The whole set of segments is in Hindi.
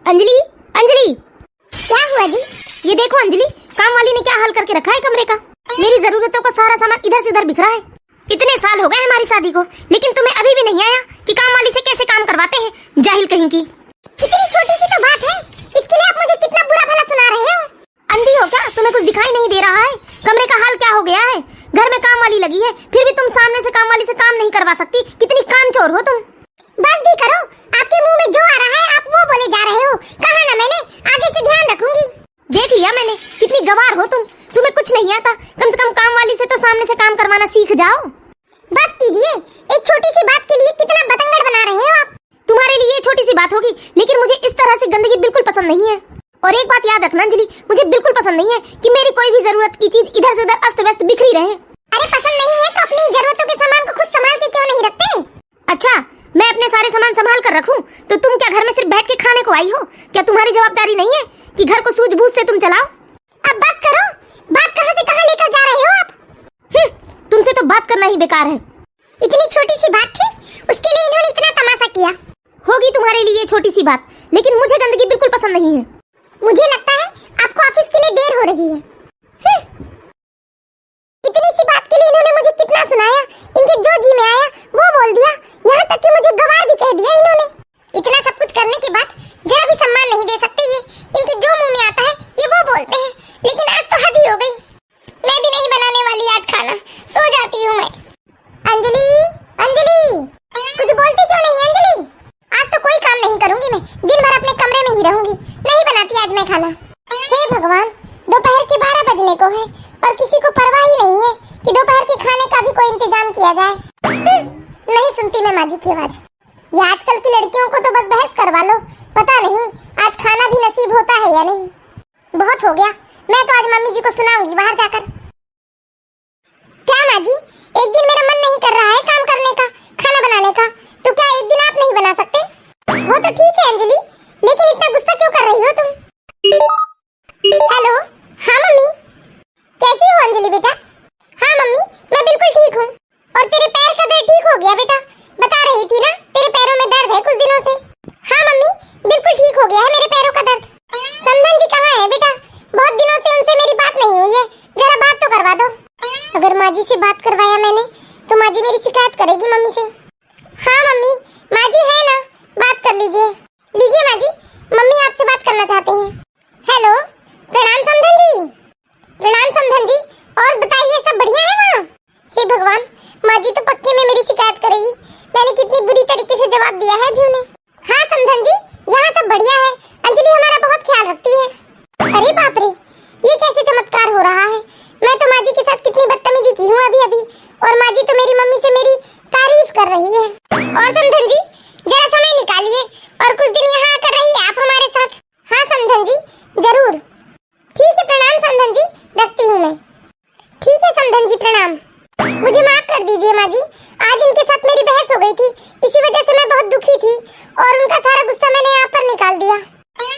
अंजलि, अंजलि, क्या हुआ जी? ये देखो अंजलि, काम वाली ने क्या हाल करके रखा है कमरे का। मेरी जरूरतों का सारा सामान इधर से उधर बिखरा है। इतने साल हो गए हमारी शादी को, लेकिन तुम्हें अभी भी नहीं आया कि काम वाली से कैसे काम करवाते हैं, जाहिल कहीं की। कितनी छोटी सी तो बात है, इसके लिए आप मुझे कितना बुरा भला सुना रहे हो? अंधी हो क्या? तुम्हें कुछ दिखाई नहीं दे रहा है? कमरे का हाल क्या हो गया है? घर में काम वाली लगी है, फिर भी तुम सामने से काम वाली से काम नहीं करवा सकती। कितनी कामचोर हो तुम। बस भी करो, आपके मुंह में जो आ रहा है आप वो बोले जा रहे हो। कहा ना मैंने, आगे से ध्यान रखूंगी। देख लिया मैंने, कितनी गवार हो तुम। तुम्हें कुछ नहीं आता, कम से कम काम वाली से तो सामने से काम करवाना सीख जाओ। बस कीजिए, एक छोटी सी बात के लिए कितना बतंगड़ बना रहे हो आप। तुम्हारे लिए ये छोटी सी बात होगी, लेकिन मुझे इस तरह से गंदगी बिल्कुल पसंद नहीं है। और एक बात याद रखना अंजलि, मुझे बिल्कुल पसंद नहीं है कि मेरी कोई भी जरूरत की चीज इधर से उधर अस्त व्यस्त बिखरी रहे। अरे पसंद नहीं है तो अपनी जरूरतों के सामान को खुद संभाल के क्यों नहीं रखते? अच्छा, मैं अपने सारे सामान संभाल कर रखूं, तो तुम क्या घर में सिर्फ बैठ के खाने को आई हो? क्या तुम्हारी जवाबदारी नहीं है कि घर को सूझबूझ से तुम चलाओ? अब बस करो, बात कहां से कहां लेकर जा रहे हो आप? तुमसे तो बात करना ही बेकार है। इतनी छोटी सी बात थी, उसके लिए इन्होंने इतना तमाशा किया। होगी तुम्हारे लिए छोटी सी बात, लेकिन मुझे गंदगी बिल्कुल पसंद नहीं है। मुझे लगता है आपको ऑफिस के लिए देर हो रही है। इतनी सी बात के लिए इन्होंने मुझे कितना सुनाया, इनके जो जी में आया वो बोल दिया, यहाँ तक कि मुझे गवार भी कह दिया इन्होंने। इतना सब कुछ करने के बाद जरा भी सम्मान नहीं दे सकते ये। इनके जो मुंह में आता है ये वो बोलते हैं, लेकिन आज तो हद ही हो गई। मैं भी नहीं बनाने वाली आज खाना, सो जाती हूँ मैं। अंजलि, अंजलि, कुछ बोलती क्यों नहीं अंजलि? आज तो कोई काम नहीं करूंगी मैं, दिन भर अपने कमरे में ही रहूंगी, नहीं बनाती आज मैं खाना। हे भगवान, दोपहर के 12 बजने को है और किसी को परवाह ही नहीं है कि दोपहर के खाने का भी कोई इंतजाम किया जाए। नहीं सुनती मैं माँ जी की आवाज। ये आजकल की लड़कियों को तो बस बहस करवा लो, पता नहीं आज खाना भी नसीब होता है या नहीं। बहुत हो गया, मैं तो आज मम्मी जी को सुनाऊंगी बाहर जाकर। क्या माँ जी, एक दिन मेरा मन नहीं कर रहा है काम करने का, खाना बनाने का, तो क्या एक दिन आप नहीं बना सकते? वो तो ठीक है अंजलि, लेकिन इतना गुस्सा क्यों कर रही हो तुम? हेलो, हाँ मम्मी, कैसी हो अंजलि बेटा? हाँ मम्मी, मैं बिल्कुल ठीक हूँ। और तेरे पैर का दर्द ठीक हो गया बेटा? बता रही थी ना तेरे पैरों में दर्द है कुछ दिनों से। हाँ मम्मी, बिल्कुल ठीक हो गया है मेरे पैरों का दर्द। समधन जी कहाँ है बेटा? बहुत दिनों से उनसे मेरी बात नहीं हुई है, जरा बात तो करवा दो। अगर माँ जी से बात करवाया मैंने तो माँ जी मेरी शिकायत करेगी मम्मी से। हाँ मम्मी, माँ जी है ना, बात कर लीजिए। लीजिए माँ जी, मम्मी आपसे बात करना चाहते हैं। हेलो, प्रणाम समधन जी। प्रणाम समधन जी, और बताइए सब बढ़िया है वहाँ? हे भगवान, माँ जी तो पक्के में मेरी शिकायत करेगी। मैंने कितनी बुरी तरीके से जवाब दिया है अभी उन्हें। हाँ समधन जी, यहाँ सब बढ़िया है, अंजलि हमारा बहुत ख्याल रखती है। अरे बाप रे, ये कैसे चमत्कार हो रहा है? मैं तो माँ जी के साथ कितनी बदतमीजी की हूँ अभी अभी, और माँ जी तो मेरी मम्मी से मेरी तारीफ कर रही है। और समधन जी, जरा समय निकालिए और कुछ दिन यहाँ आकर रहिए आप हमारे साथ। हाँ समधन जी, जरूर। ठीक है, प्रणाम समधन जी, रखती हूँ मैं। ठीक है समधन जी, प्रणाम। मुझे माफ कर दीजिए माँ जी, आज इनके साथ मेरी बहस हो गई थी, इसी वजह से मैं बहुत दुखी थी और उनका सारा गुस्सा मैंने आप पर निकाल दिया।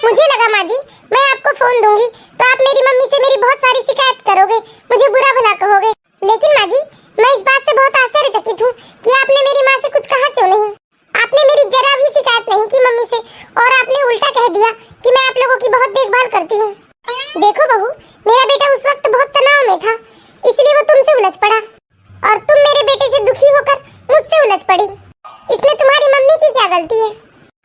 मुझे लगा माँ जी मैं आपको फोन दूंगी तो आप मेरी मम्मी से मेरी बहुत सारी शिकायत करोगे, मुझे बुरा भला कहोगे, लेकिन माँ जी मैं इस बात से बहुत आश्चर्यचकित हूँ कि आपने मेरी माँ से कुछ कहा क्यों नहीं। आपने मेरी जरा भी शिकायत नहीं की मम्मी से, और आपने उल्टा कह दिया कि मैं आप लोगों की बहुत देखभाल करती हूँ। देखो बहू, मेरा बेटा उस वक्त बहुत तनाव में था, इसलिए वो तुमसे उलझ पड़ा, और तुम मेरे बेटे से दुखी होकर मुझसे उलझ पड़ी। इसमें तुम्हारी मम्मी की क्या गलती है?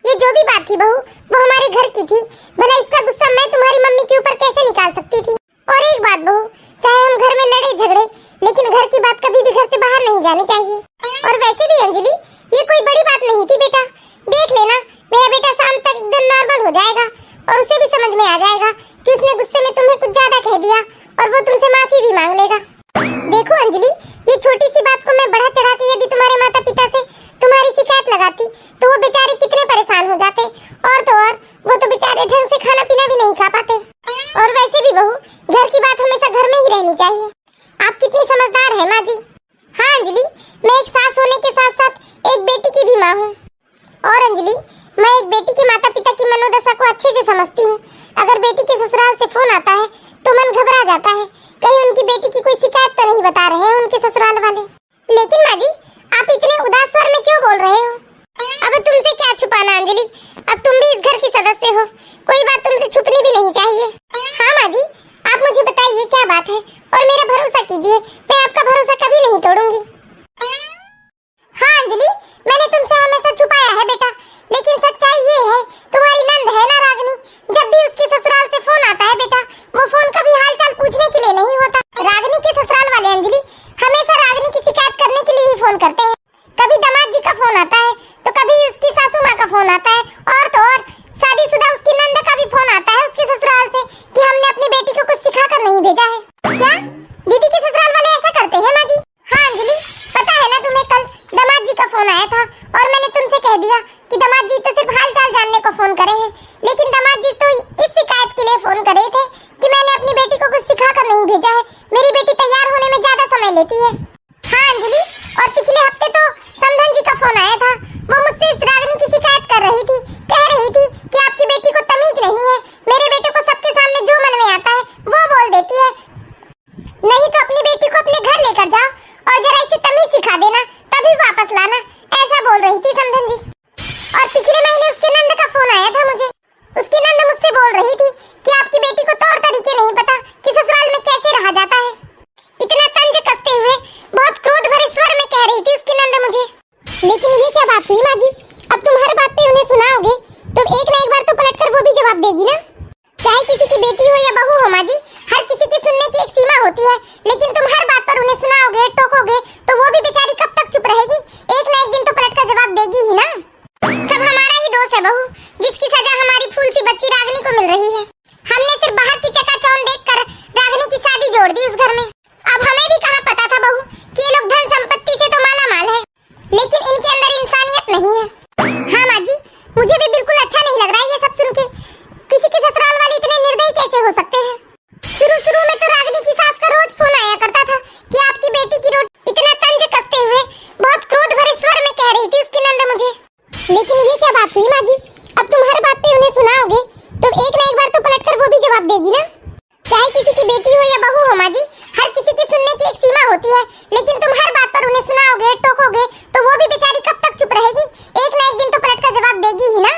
ये जो भी बात थी बहू, वो हमारे घर की थी, भला इसका गुस्सा मैं तुम्हारी मम्मी के ऊपर कैसे निकाल सकती थी? और एक बात बहू, चाहे हम घर में लड़े झगड़े, लेकिन घर की बात कभी भी घर से बाहर नहीं जानी चाहिए। और वैसे भी अंजलि, ये कोई बड़ी बात नहीं थी बेटा, देख लेना मेरा बेटा शाम तक एकदम नॉर्मल हो जाएगा और उसे भी समझ में आ जाएगा कि उसने गुस्से में तुम्हें कुछ ज्यादा कह दिया, और वो तुमसे माफी भी मांग लेगा। देखो अंजलि, ये छोटी सी बात को मैं बढ़ा चढ़ा के यदि तुम्हारे माता पिता से तुम्हारी शिकायत लगाती तो वो बेचारे कितने परेशान हो जाते, और तो और वो तो बेचारे ढंग से खाना पीना भी नहीं खा पाते। और वैसे भी बहू, घर की बात हमेशा घर में ही रहनी चाहिए। आप कितनी समझदार है माँ जी। हाँ अंजलि, मैं एक सास होने के साथ साथ एक बेटी की भी माँ हूँ। और अंजलि, मैं एक बेटी के माता पिता की मनोदशा को अच्छे से समझती हूँ। अगर बेटी के ससुराल से फोन आता है तो मन घबरा जाता है, कहीं उनकी बेटी की कोई शिकायत तो नहीं बता रहे हैं उनके ससुराल वाले। लेकिन माँ जी, आप इतने उदास स्वर में क्यों बोल रहे हो? अब तुमसे क्या छुपाना अंजलि, अब तुम भी इस घर की सदस्य हो। कोई बात तुमसे छुपनी भी नहीं चाहिए। हाँ माँ जी, आप मुझे बताइए क्या बात है और मेरा भरोसा कीजिए, मैं आपका भरोसा कभी नहीं तोड़ूंगी। हाँ अंजलि, मैंने तुमसे हमेशा छुपाया है बेटा, लेकिन सच्चाई ये है, तुम्हारी नंद है ना रागनी, जब भी उसके ससुराल से फोन आता है बेटा, वो फोन कभी हालचाल पूछने के लिए नहीं होता। रागनी के ससुराल वाले अंजलि हमेशा रागनी की शिकायत करने के लिए ही फोन करते हैं। कभी दामाद जी का फोन आता है तो कभी उसकी सासू माँ का फोन आता है, और तो और शादीशुदा उसकी नंद का भी फोन आता है उसके ससुराल से कि हमने अपनी बेटी को कुछ सिखा कर नहीं भेजा है। क्या दीदी के ससुराल वाले ऐसा करते हैं माँ जी? हाँ अंजलि, पता है ना तुम्हें, कल दामाद जी का फोन आया था और मैंने तुमसे कह दिया कि दामाद जी तो सिर्फ हालचाल जानने को फोन करे हैं, लेकिन दामाद जी तो इस शिकायत के लिए फोन करे थे कि मैंने अपनी बेटी को कुछ सिखा कर नहीं भेजा है, मेरी बेटी तैयार होने में ज्यादा समय लेती है। हाँ अंजलि, और पिछले हफ्ते तो समधन जी का फोन आया था, वो मुझसे इस रागनी की शिकायत कर रही थी, कह रही थी कि आपकी बेटी को तमीज नहीं है, मेरे बेटे को सबके सामने जो मन में आता है वो बोल देती है, नहीं तो अपनी बेटी को अपने घर लेकर जाओ और जरा इसे तमीज सिखा देना, तभी वापस लाना, ऐसा बोल रही थी समधन जी। और पिछले महीने उसके नंद का फोन आया था मुझे, उसकी नंद मुझसे बोल रही थी कि आपकी बेटी को तौर तरीके नहीं पता कि ससुराल में कैसे रहा जाता है। इतना तंज कसते हुए बहुत क्रोध भरे स्वर में कह रही थी उसकी नंद मुझे। लेकिन ये क्या बात हुई माँ जी, अब तुम हर बात पे उन्हें सुनाओगे तो एक ना एक बार तो पलटकर वो भी जवाब देगी ना। चाहे किसी की बेटी हो या बहू हो माँ जी, हर किसी की सुनने की एक सीमा होती है, लेकिन तुम हर बात पर उन्हें सुनाओगे, टोकोगे तो वो भी बेचारी कब तक चुप रहेगी, एक ना एक दिन तो पलटकर जवाब देगी ही ना। सब हमारा ही दोष है बहू, जिसकी सजा हमारी फूल सी बच्ची रागनी को मिल रही है। हमने सिर्फ बाहर की चकाचौंध देखकर रागनी की शादी जोड़ दी उस घर में। अब हमें भी कहाँ पता था बहू कि ये लोग धन संपत्ति से तो माला माल है, लेकिन इनके अंदर इंसानियत नहीं है। हाँ माँ जी, मुझे भी बिल्कुल अच्छा नहीं लग रहा है ये सब सुन के, किसी के ससुराल वाले इतने निर्दयी कैसे हो सकते हैं। शुरू में तो रागनी की सास का रोज फोन आया करता था कि आपकी बेटी की रोटी, इतना तंज कसते हुए बहुत क्रोध भरे स्वर में कह रही थी उसकी नंद मुझे। लेकिन ये क्या बात हुई माँ जी, अब तुम हर बात पे उन्हें सुनाओगे तो एक ना एक बार तो पलटकर वो भी जवाब देगी ना। चाहे किसी की बेटी हो या बहू हो माँ जी, हर किसी की सुनने की एक सीमा होती है, लेकिन तुम हर बात पर उन्हें सुनाओगे, टोकोगे तो वो भी बेचारी कब तक चुप रहेगी, एक ना एक दिन तो पलटकर जवाब देगी ही ना।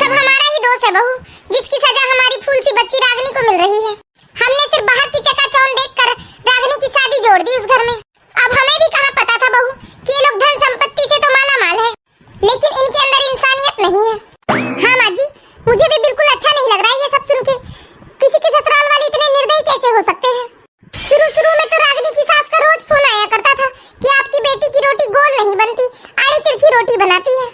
सब हमारा ही दोष है बहू, जिसकी सजा हमारी फूल सी बच्ची रागनी को मिल रही है। हमने सिर्फ बाहर की चकाचौंध देखकर रागनी की शादी जोड़ दी उस घर में। अब हमें भी कहाँ पता था बहू कि ये लोग धन संपत्ति से तो माला माल है, लेकिन इनके अंदर इंसानियत नहीं है। हाँ माँ जी, मुझे भी बिल्कुल अच्छा नहीं लग रहा है ये सब सुन के, किसी के ससुराल वाले इतने निर्दयी कैसे हो सकते हैं। शुरू में तो रागनी की सास का रोज फोन आया करता था कि आपकी बेटी की रोटी गोल नहीं बनती, आड़ी तिरछी रोटी बनाती है।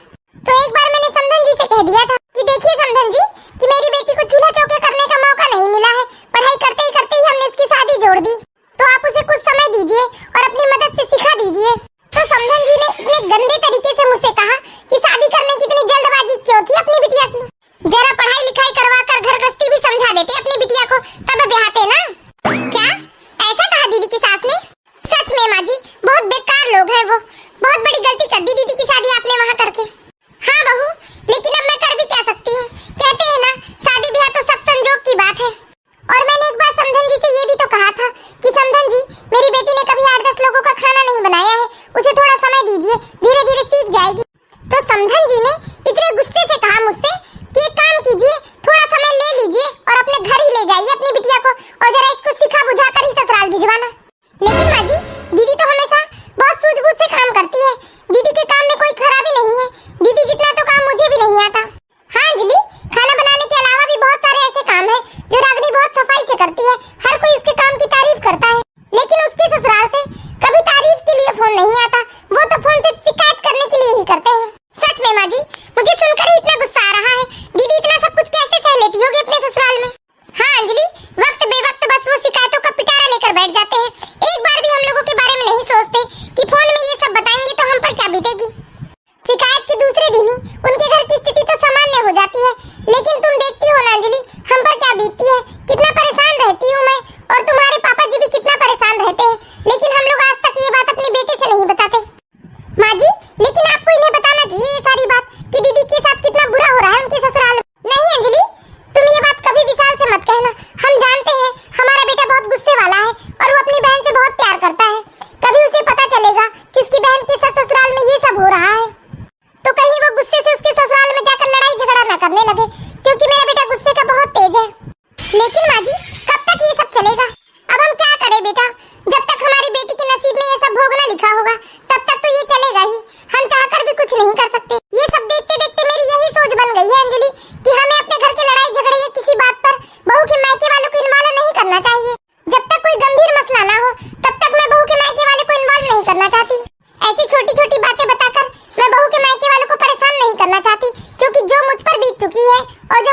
तो एक बार मैंने समधन जी से कह दिया था कि देखिए समधन जी, कि मेरी बेटी को चूल्हा चौके करने का मौका नहीं मिला है, पढ़ाई करते ही हमने उसकी शादी जोड़ दी, तो आप उसे कुछ समय दीजिए और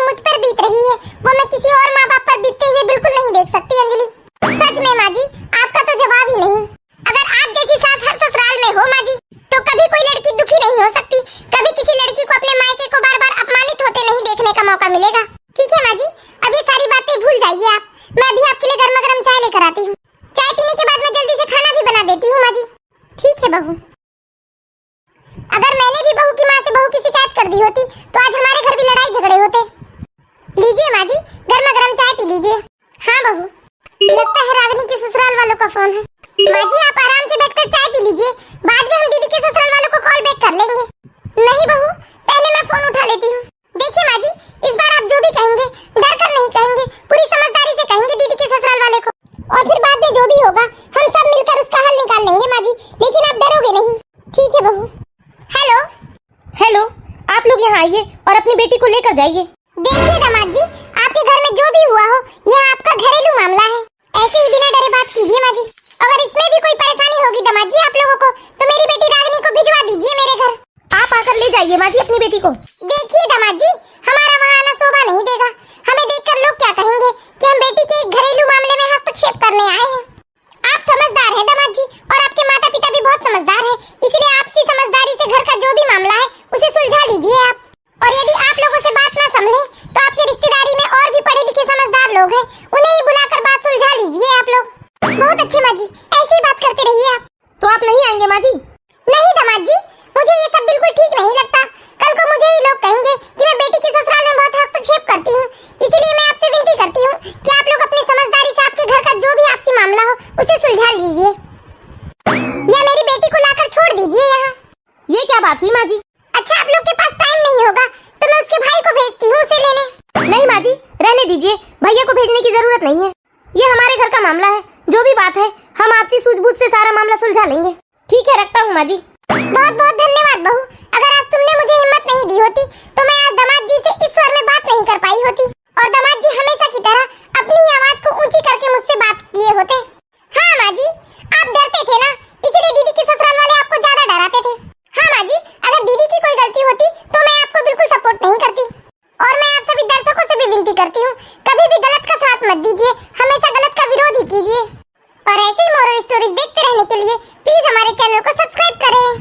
जो मुझ पर बीत रही है वो मैं किसी और माँ बाप पर बीतते हुए बिल्कुल नहीं देख सकती अंजलि। सच में माँ जी, आपका तो जवाब ही नहीं। अगर आप जैसी सास हर ससुराल में हो माँ जी, तो कभी कोई लड़की दुखी नहीं हो सकती, कभी किसी लड़की को अपने मायके को बार बार अपमानित होते नहीं देखने का मौका मिलेगा। ठीक है माँ जी, अब ये सारी बातें भूल जाइए आप। मैं अभी आपके लिए गर्मा गर्म चाय लेकर आती हूँ। चाय पीने के बाद मैं जल्दी से खाना भी बना देती हूँ माँ जी। ठीक है बहू। अगर मैंने भी बहू की माँ से बहू की शिकायत कर दी होती तो आज हमारे घर भी लड़ाई झगड़े होते। लीजिए माँ जी, गर्मा गर्म चाय पी लीजिए। हाँ बहू, लगता है रागिनी के ससुराल वालों का फोन है। माँ जी आप आराम से बैठकर चाय पी लीजिए, बाद में हम दीदी के ससुराल वालों को कॉल बैक कर लेंगे। नहीं बहू, पहले मैं फोन उठा लेती हूँ। देखिए माँ जी, इस बार आप जो भी कहेंगे डर कर नहीं कहेंगे, पूरी समझदारी से कहेंगे दीदी के ससुराल वाले को, और फिर बाद में जो भी होगा हम सब मिलकर उसका हल निकाल लेंगे माँ जी, लेकिन आप डरोगे नहीं। ठीक है बहू। हेलो हेलो, आप लोग यहाँ आइए और अपनी बेटी को लेकर जाइए। देखिए दामाद जी, आपके घर में जो भी हुआ हो यह आपका घरेलू मामला है, ऐसे ही बिना डरे बात कीजिए माँ जी। अगर इसमें भी कोई परेशानी होगी दामाद जी आप लोगों को, तो मेरी बेटी रागिनी को भिजवा दीजिए मेरे घर। आप आकर ले जाइए माँ जी अपनी बेटी को। देखिए दामाद जी, हमारा वहाँ आना शोभा नहीं देगा। हमें देखकर लोग क्या कहेंगे कि हम बेटी के एक घरेलू मामले में हस्तक्षेप करने आए हैं। आप समझदार हैं दामाद जी, और आपके माता पिता भी बहुत समझदार हैं, इसलिए आपसी समझदारी से घर का जो भी मामला है उसे सुलझा लीजिए आप। और यदि आप लोगों से बात ना संभले तो आपकी रिश्तेदारी में और भी पढ़े लिखे समझदार लोग हैं, उन्हें ही बुलाकर बात सुलझा लीजिए आप लोग। बहुत अच्छे माँ जी, ऐसी ही बात करते रहिए आप। तो आप नहीं आएंगे माँ जी? नहीं दामाद जी, मुझे ये सब बिल्कुल ठीक नहीं लगता। कल को मुझे ही लोग कहेंगे कि मैं बेटी के ससुराल में बहुत हस्तक्षेप करती हूँ, इसलिए मैं आपसे विनती करती हूँ कि आप लोग अपनी समझदारी से आपके घर का जो भी आपसी मामला हो उसे सुलझा लीजिए, या मेरी बेटी को लाकर छोड़ दीजिए यहाँ। ये क्या बात हुई माँ जी? अच्छा, आप लोग के पास टाइम नहीं होगा तो मैं उसके भाई को भेजती हूँ उसे लेने। नहीं माँ जी, रहने दीजिए, भैया को भेजने की जरूरत नहीं है। ये हमारे घर का मामला है, जो भी बात है हम आपसी सूझबूझ से सारा मामला सुलझा लेंगे। ठीक है, रखता हूँ माँ जी। बहुत बहुत धन्यवाद बहू। अगर आज तुमने मुझे हिम्मत नहीं दी होती तो मैं आज दामाद जी से इस स्वर में बात नहीं कर पाई होती, और दामाद जी हमेशा की तरह अपनी ही आवाज को ऊंची करके मुझसे बात किए होते। हाँ माँ जी, आप डरते थे ना, इसीलिए दीदी के ससुराल वाले आपको ज्यादा डराते थे। हाँ माँ जी, अगर दीदी की कोई गलती होती तो मैं आपको बिल्कुल सपोर्ट नहीं करती। और मैं आप सभी दर्शकों से भी विनती करती हूँ, कभी भी गलत का साथ मत दीजिए, हमेशा गलत का विरोध ही कीजिए। और ऐसे ही मोरल स्टोरीज देखते रहने के लिए प्लीज हमारे चैनल को सब्सक्राइब करें।